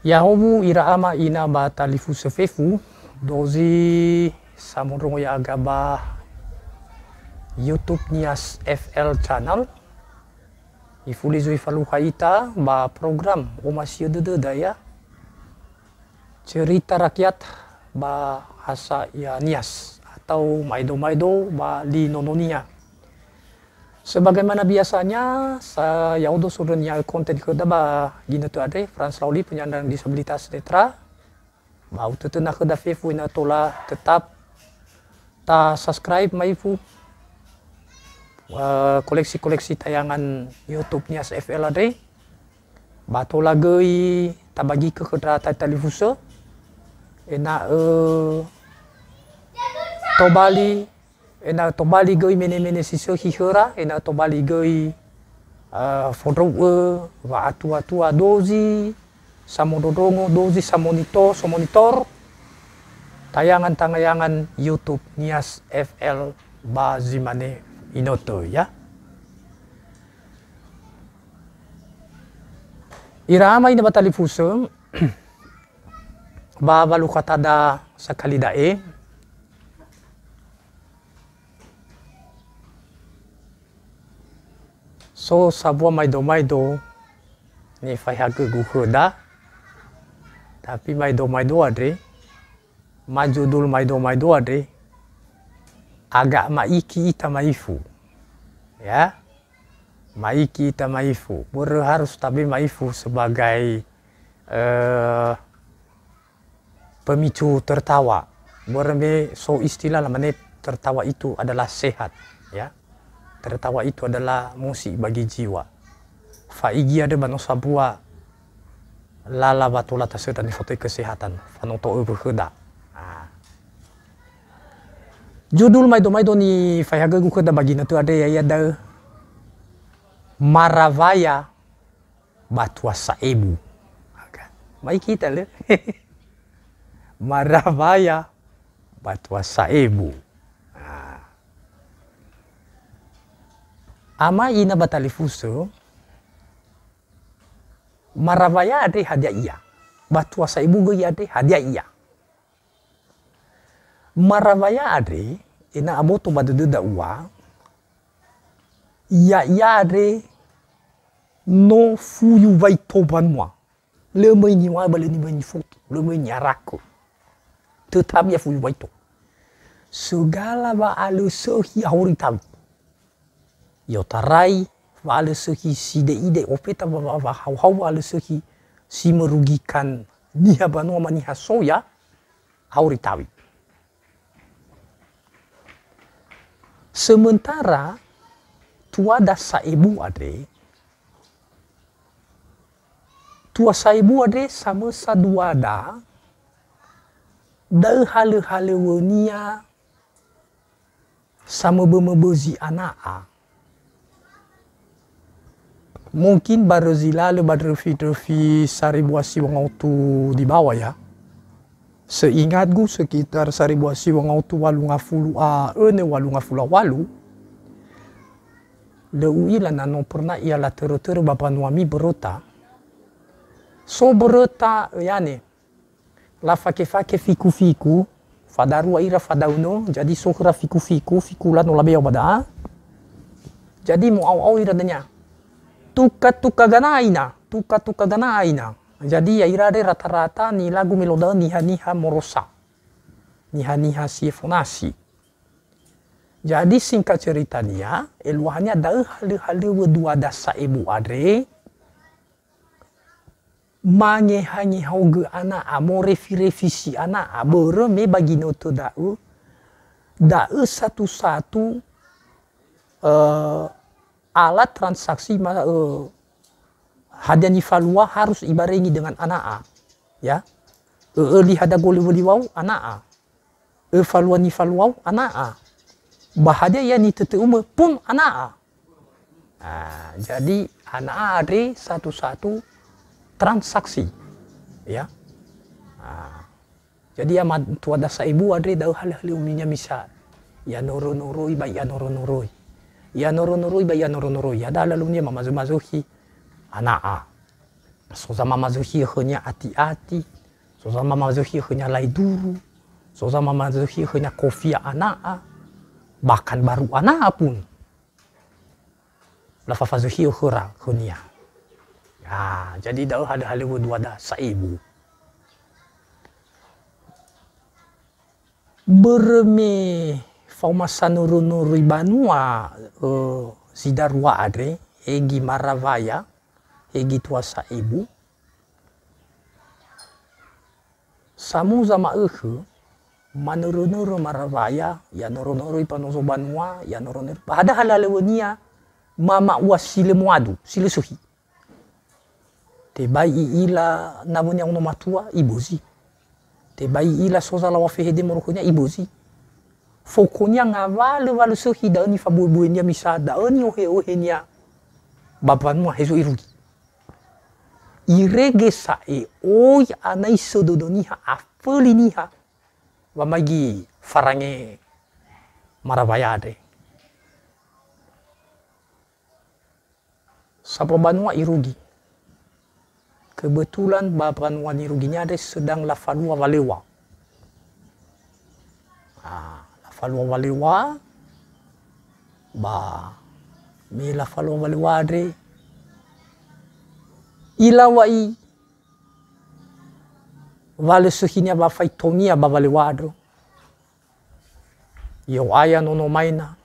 Ya homu ira ama ina ba talifu sefefu dozi samurungo ya agaba YouTube Nias FL channel. Ifulizo ifaluha ita ba program Omasio Dede Daya cerita rakyat ba hasa ya Nias atau maido-maido ba li nononia. Sebagaimana biasanya, saya udah sudah nyiar konten ke ba gina tu ada Frans Lauli penyandang disabilitas netra. Bau tu nak ke da fefu ina tola tetap ta subscribe maifu koleksi-koleksi tayangan YouTube Nias FL ada. Ba tola gei ta bagi ke kedra televiso. Ena tobali ena tobali goi mene siso hihora ena tobali goi fodro wa atua dozi samododongo dozi monitor tayangan YouTube Nias FL bazimane inoto ya. Irama ina batali fuso ba balu katada sakali dae. So sabua maido-maido ni fai hagu guhoda tapi maido-maido adre majudul maido-maido adre agak maiki ita maifu ya maiki ita maifu harus tapi maifu sebagai pemicu tertawa berme so istilah namanya tertawa itu adalah sehat ya. Tertawa itu adalah musik bagi jiwa. Faigi ada bano sabua lala batola tasetan foto kesehatan. Fanoto berheda. Judul maido ni fayaga gukheda bagi natu ada ya ada Maravaya Batua Saebu. Mai kita le. Maravaya Batua Saebu. Ama ina batali fuso Maravaya ade hadia iya Batua Saebu go ade hadia iya Maravaya ade ina aboto badede uwa ya ade no fuyu vai tobanwa le mai ni wa bale ni bani foto le mai ni arako tetap ya fuyu vai to segala ba alu sohi auritam yo tarai wale sehi ide opeta wa hau wale sehi si merugikan dia banu ama niha soya auritawi. Sementara tuada Saebu ade sama saduada da hale wonia sama bemebezi anaa. Mungkin baru zilale badrefi saribuasi wangautu di bawah ya. Seingatku sekitar saribuasi wangautu walungafulu walu. Leui la nano pernah ialah teru bapa nuami berota. So berota yani la fake fiku fadaru ira fadauno jadi sokra fiku fikulan olabeo bada. Jadi mau au ira denya. Tuka ganaina. Jadi ya irade rata-rata ni lagu meloda niha morosa. Niha sifonasi. Jadi singkat ceritanya, eluahnya ada hal-hal dua dasa ibu adre. Mange hauge anak amo revisi anak abore me bagi noto da'u satu-satu alat transaksi hadiah nifalua harus ibarengi dengan anak ya lihat ada goli-goli anak falua nifalua anak bahagia ya ni teteume pun anak jadi anak ada satu-satu transaksi ya jadi ya tuada Saebu ada hal-hal umumnya misal ya noro-noroi baik ya noro-noroi ya noro-noroi. Ada lalunya mamazuhi anak Soza mamazohirnya hati-hati, soza mamazohirnya laiduru, soza mamazohirnya kofia anak, bahkan baru anak pun. Lafafazohir hura hunia. Ya, jadi dah ada hal dua dah saibu. Berme faumasa nuru banua sidarwa adre egi maravaya egi tuasa ibu samu zama manuru maravaya ya nuru ipanozo banua ya nuru ada halalewania mama wasile muadu sile suhi te bai ila nabunya uno matua ibuzi te bai ila soza la wafehede morokonya ibuzi fokonya ngavale vale suhi dauni fabubuenya misa dauni ohenya bapanmu hezo irugi irege sae oi anai sododoniha afeliniha wamagi farange marabayade Sapa banua irugi. Kebetulan bapanua iruginya ada sedang lafalua walewa. Lafalua walewa, me lafalua walewa ada. Ilawai vale suhinya ba faitonia ba walewa ada. Yo aya nono maina,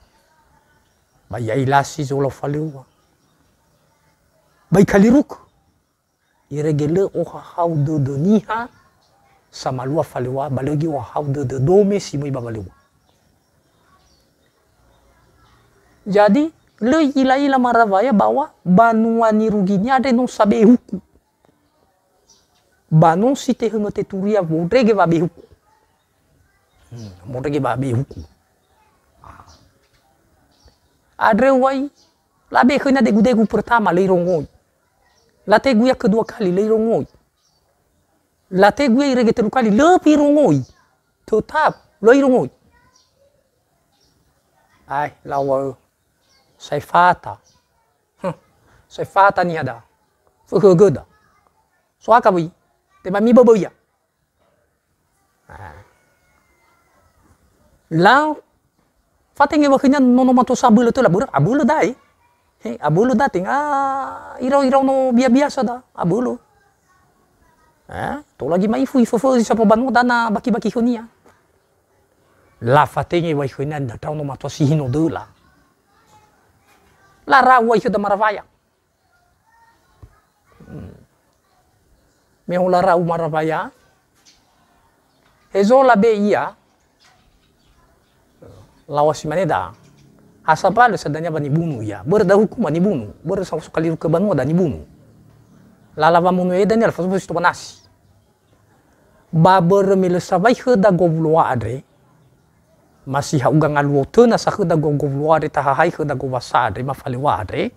ba yailasi zola falewa. Bai kaliruk iregele oha hau do niha sama lua falewa balegi wa hau do dome si moi babalewa. Jadi le ila maravaya bahwa banua niruginya ada no sabe huku. Banu site hungote turia bodrege babe huku. Bodrege babe huku. Adre wai labe kena degu pertama leirongoi. Late gue kedua kali leirongoi. Late gue irege terus kali lebih rongoi. Tetap leirongoi. Ai lawa sai fata. Sai fata ni ada. Fuhugada. So akawi. Tema mi baboya. Lao fatenge wakenya nono mato sabula tu labur abulu dai. Abulu dating iraw no biasa da abulu. To lagi mai fui fofo sa pabanu dana baki hunia. La fatenge wa hunia da tau no mato sihino dula. La ra wa da maravaya. Me la ra maravaya. Ezola be ia. Lawas maneda. Asapal sedanya bani bunuh ya, berda hukum bani bunuh, bersau sekali ke banu dan bunuh. Lalawa munu edan ya fasu itu panas. Baber mil sabai heda gobloa adre. Masih ugang alu tena sa heda gobloa adre tahai heda gobasa adre mafalewa adre.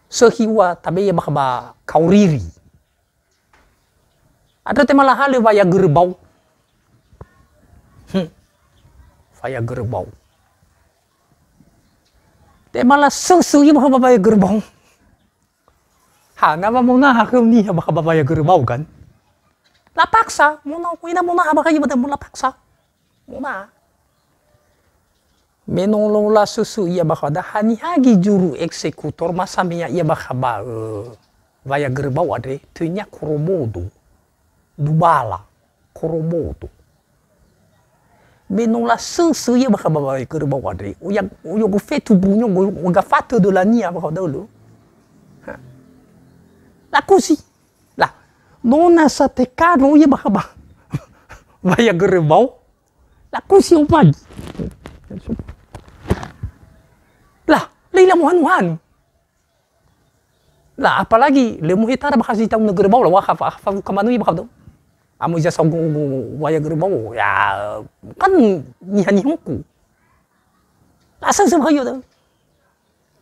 Sehiwa tabe ya bakaba kauriri. Ada tema lahale vaya gerbau. Vaya gerbau. Te malah susu yang babaya gerbau. Nama mau nah hakim ni baka babaya gerbau kan? Lapaksa, muna ko ina muna baka iba mo lapaksa. Muna. Menolola susu ia baka dah hani hagi juru eksekutor masamia ia baka vaya gerbau ade tunya koromodo. Dubala koromodo. Menola susu ia baka babaya gerbau ade. Uyo go fetu bunyo go gafato de la nia baka dulu. La così. La nona sa te caro ia baka ba. Vaya gerbau. La così umad. Lah, leila muhan. Lah apalagi lemu hitara baka si tahu gerbau lah wah kamanu ia baka do. Amo jasa go waya gerbau ya kan ni huku. Asa sa kayo daw.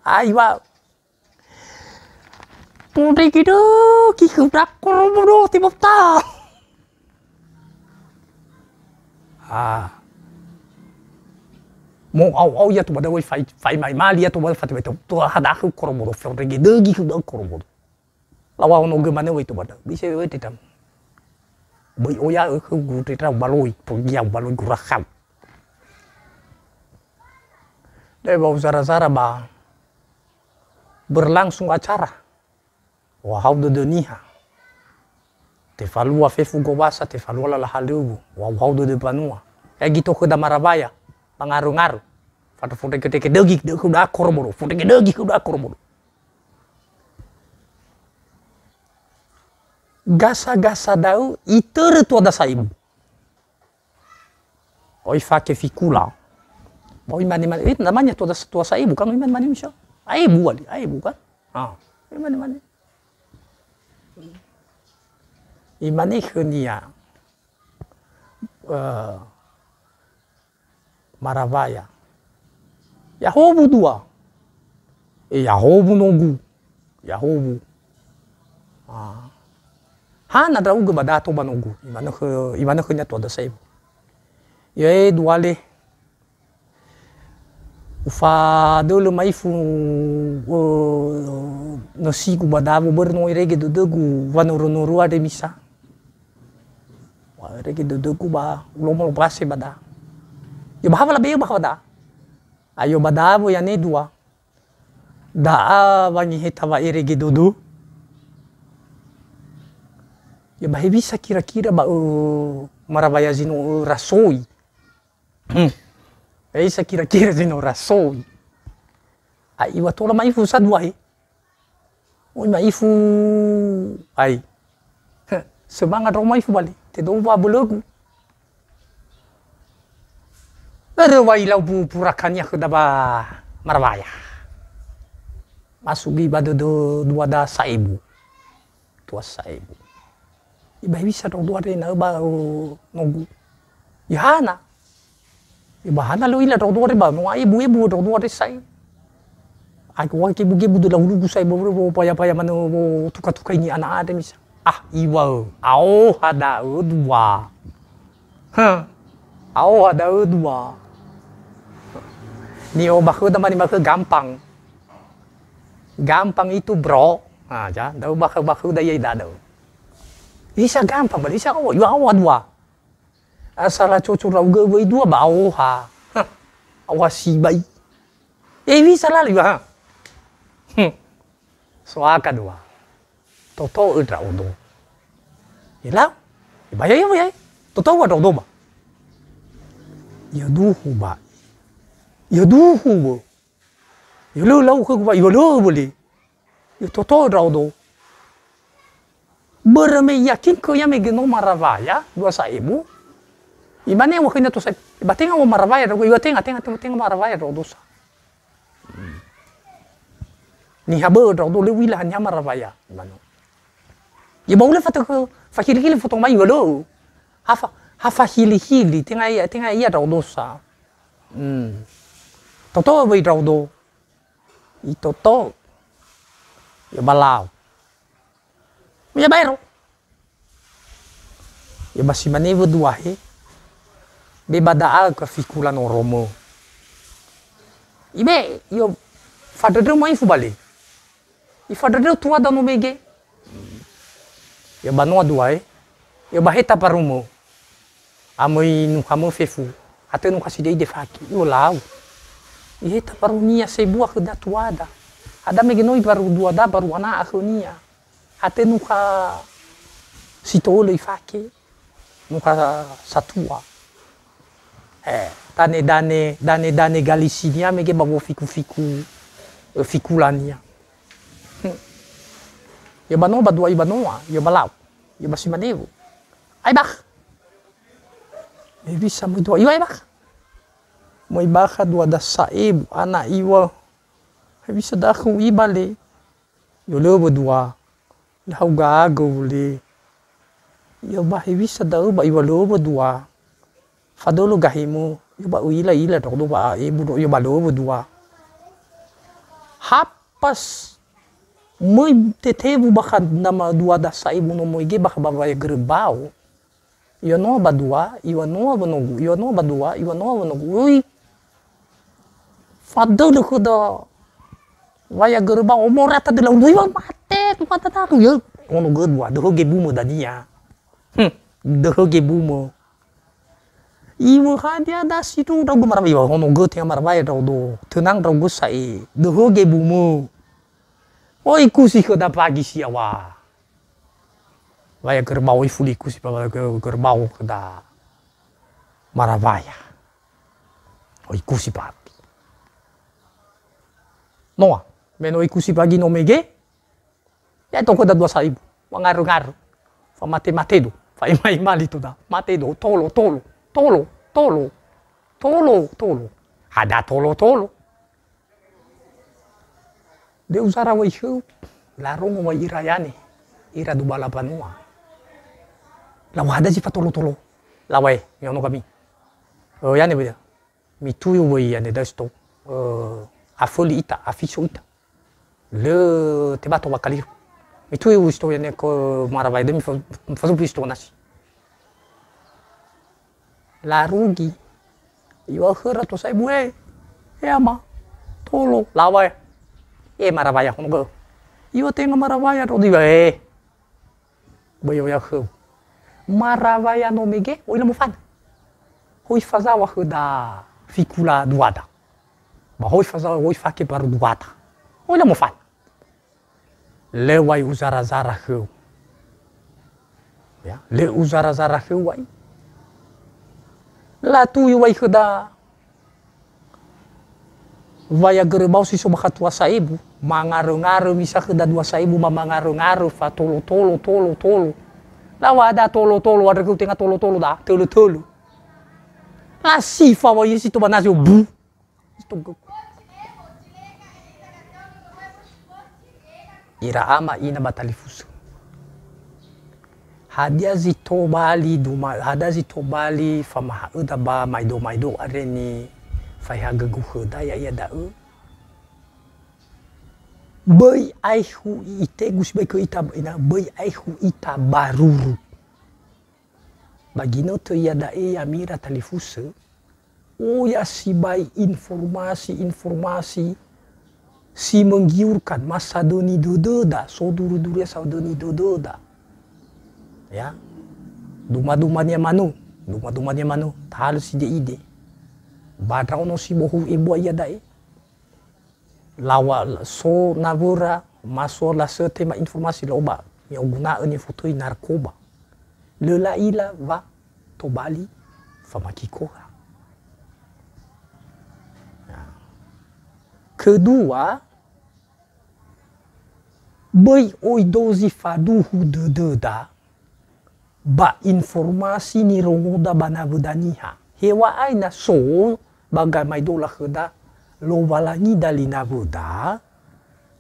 Ay wa. Puri kido kikubrak koromodo tibok ta. Mo au ya tu bada wi fai mai mali ya tu bada fatwe tu hada ku koromodo fo rege de gi ku koromodo. lawa no ge mane itu bada bisa we titam boi oya ke gu titra baloi pergi baloi gurakan deh bau zara-zara ba berlangsung acara wahau de niha te falua fefu gobasa te falua la halubu wahau de panua gitu ke damarabaya pangaru-ngaru fata foto ke degi de kuda korbodo foto ke degi kuda korbodo gasa-gasa dau itere tu ada saibu oi fake fikula oi mani-mani itu namanya tu ada tua saibu kan mani misal aibu wali aibu kan mani-mani imane khania maravaya yahobu dua yahobu nogu yahobu hana da uga badato banogu imane khania to da saibu ye duale ufa dulu maifu nasigu badavo berno irege dudegu vanuru ada misa irege dudegu ba lomo base bada yo bahava la be bahava ayo badavo ya ne dua da wangi hetawa irege dudu yo bahe bisa kira-kira ba maravaya zino rasoi isa kira-kira zino rasoi ai watola maifu sadwa oi maifu ai semangat ro maifu bali te do wa bologu wai lau purakannya ke daba maravaya masugi bado dua da saibu tua saibu ibai bisa dong dua na ba nogu ihana ibahana lo ila dong dua ba no ibu dong dua sai aku waki buge budu la hulugu sai bo paya mano tuka ini anak ada misa iwa au ada dua au ada dua ni obaku teman ni gampang itu bro aja dau baku daya dado bisa gampang bisa kau yo awal dua asal cocok lau ge dua bau awasi bai bisa lah liba soaka dua toto udra odo ila bayai toto wa odo ba ya duhu ba ya duhu bo ya lo lau ke ba ya lo boleh ya toto udra odo berme yakin ke ya megeno maravaya dua saibu imane yang wakina to sai batenga wa maravaya do ya tenga maravaya do dosa ni haber do le wilah nya maravaya mano ya mau le fa hili foto mai lo hafa hili tenga iya do dosa toto bai do i toto ya balau ya bairo ya basi manevo dua be badaa ka fikula no romo ibe yo fadadro mai fubale i fadadro tua da no mege ya banoa dua ya baheta parumo amoi no kamo fefu até no kasidei de faki yo lau i heta parunia se bua ke da tuada ada mege no i baru dua da baru ana akhunia até no ka sitolo i faki no ka satua dane galisinia mege bago fikulania ya bano badua ibanoa ya balau ya basimanevo ai bak bisa mo dua ai bak mo ibaka dua da saib ana iwa bisa da khu ibale yo lobo dua lau gago le yo ba bisa da ba iwa lobo dua fadolo gahimu yo ba ila do ba ibu do yo ba lobo dua hapas moi tetevu baka nama dua da saibu no moi ge baka baba ya gerbau yo no ba dua iwa no ba nogu yo no ba dua iwa no ba nogu ui fadolo ko da waya gerbau omorata de la iwa mate tu kata tak ya ono gedwa de hoge bumo dania de hoge bumo iwo hadia da situ do marwa iwo ono ge te marwa do tenang do sai de hoge bumo oi kusi ke da pagi siawa vaya kerbau ifuli kusi pa kerbau ke da maravaya oi kusi pa noa meno ikusi pagi no mege ya toko da 2.000 ngaru-ngaru fa mate do fa imali to da mate do tolo ada tolo de usara wa ishu la rongo wa irayane ira do balapanua la wada ji fa tolo la wai yono kami yane beda mi tuyo wa yane da sto afoli ita afisho ita le te bato wakali itu eu estou ne ko maravai de mi fazu pisto nasi la rugi yo hera to sai bue ama tolo lawa maravaya hono yo tengo maravaya to diba boyo ya khu maravaya no mege o ila mufana hoi faza wa da fikula duada ba hoi faza hoi fake baru duada o ila mufana lewai uzara-zara heu ya le uzara-zara heu wai la tu wai kheda vaya gerbau si soba khatua saibu mangaro-ngaro misa kheda 2.000 mangaro-ngaro fa tolo la wada tolo ada ku tengah tolo da tolo la sifa wa yisi to banasio bu ira ama ina batalifusu hadia zito bali fama uda ba maido areni fai haga guhda ya da bai aihu ite gusbai ke ita ina bai aihu ita baruru bagino to ya da amira talifusu oh ya si bai informasi si menggiurkan masa doni dododa so duru-duru sa doni dododa ya duma-dumanya manu tal si ide badrau no si bohu ibu ya dai lawa so navura maso la tema informasi loba yang gunaan foto narkoba lela ila va to Bali famakikora kedua bai oi dozi faduhu da ba informasi ni rongoda banavudaniha hewa aina so bagai maidola kheda lo walangi dali navuda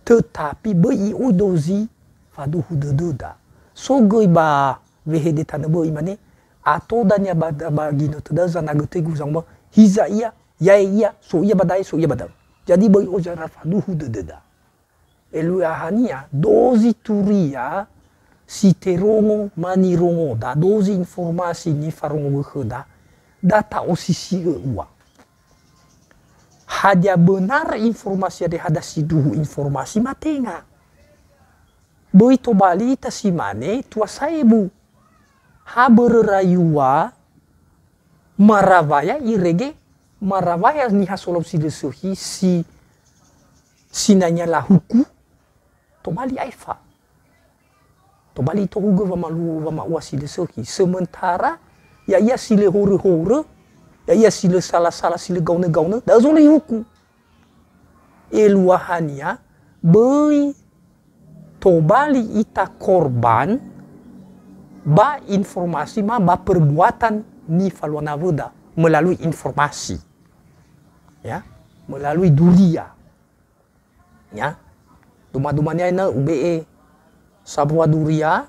tetapi bai oi dozi faduhu da so goi ba vehede tanabo imane ato danya bagino tada zanagote guzangba hiza iya so iya badai jadi bai ojara faduhu da elu ahania dozi turia si terongo mani rongo da dozi informasi ni farongo kheda data osisi uwa hadia benar informasi ada hadasi duhu informasi matenga bai to Bali tasimane tua saibu haberrayua maravaya irege maravaya ni hasolop si desohi si sinanya la huku to Bali aifa to Bali to hugo vama wasi desohi sementara ya sile hore ya sile salah sile gaune da zone huku eluahania bai to Bali ita korban ba informasi ba perbuatan ni faluana vuda melalui informasi ya melalui dunia ya duma-dumanya ina UBE sebuah duria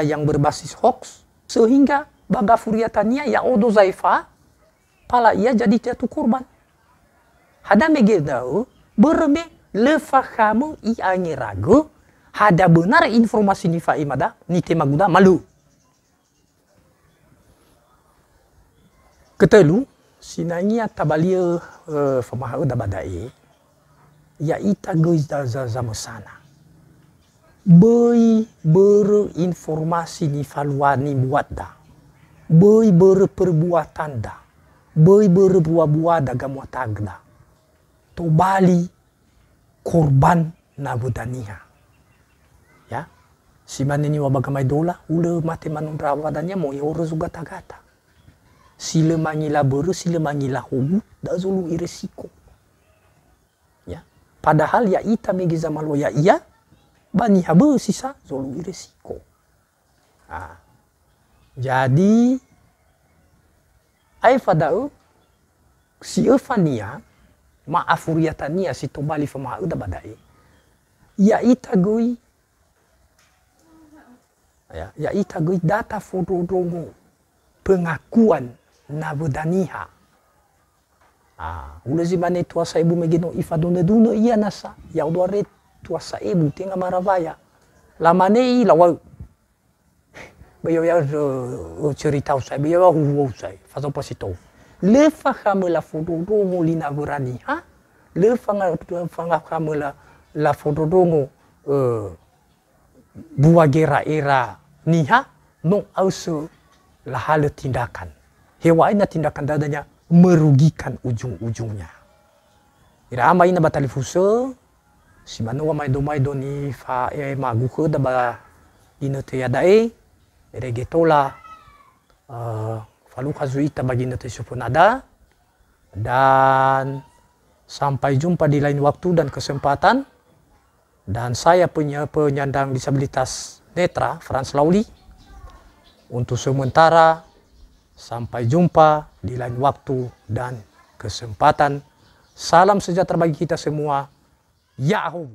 yang berbasis hoax sehingga baga furiatannya ya odo zaifa pala ia jadi jatuh korban hada megedau berme lefahamu i angirago hada benar informasi ni faimada ni temaguda malu ketelu sinanya tabalia famaha da badai ya ita gois da zamasana Beri berinformasi ni faluani buat dah. Beri berperbuatan dah. Beri berbuah-buah dah gamu tagda. To bali korban na budania. Ya. Si manini wabagamay dola, ule mate manundrawa danya mo ioro juga tagata. Sila mangila bere, sila mangila hogu, da zulu iresiko. Ya. Padahal ya ita megiza malo ya iya, bani habe sisa zulu iresiko. Nah. Jadi, ai fadau si efania maafuriatania si tobali fama uda badai. Ya ita goi ya ita goi data foto-foto pengakuan na budaniha. Ule zibane tuasa ibu megino ifadune-dune iya nasa. Ya udore tuasa ibu tenga maravaya. Lamane lawa. Bayo ya cerita usai, bayo ya huwa usai. Faso posito. Le faham la foto-foto lina buraniha. Le faham la foto-foto buah gera era niha. No ausu lah hal tindakan. Hewa ina tindakan dadanya merugikan ujung-ujungnya. Ira ama ina batali fuso si manuwa maido ni fa maguke da ba ina te yadae regetola falu kazuita bagi ina te supunada. Dan sampai jumpa di lain waktu dan kesempatan. Dan saya punya penyandang disabilitas netra Frans Lauli. Untuk sementara, sampai jumpa di lain waktu dan kesempatan. Salam sejahtera bagi kita semua. Yahoo!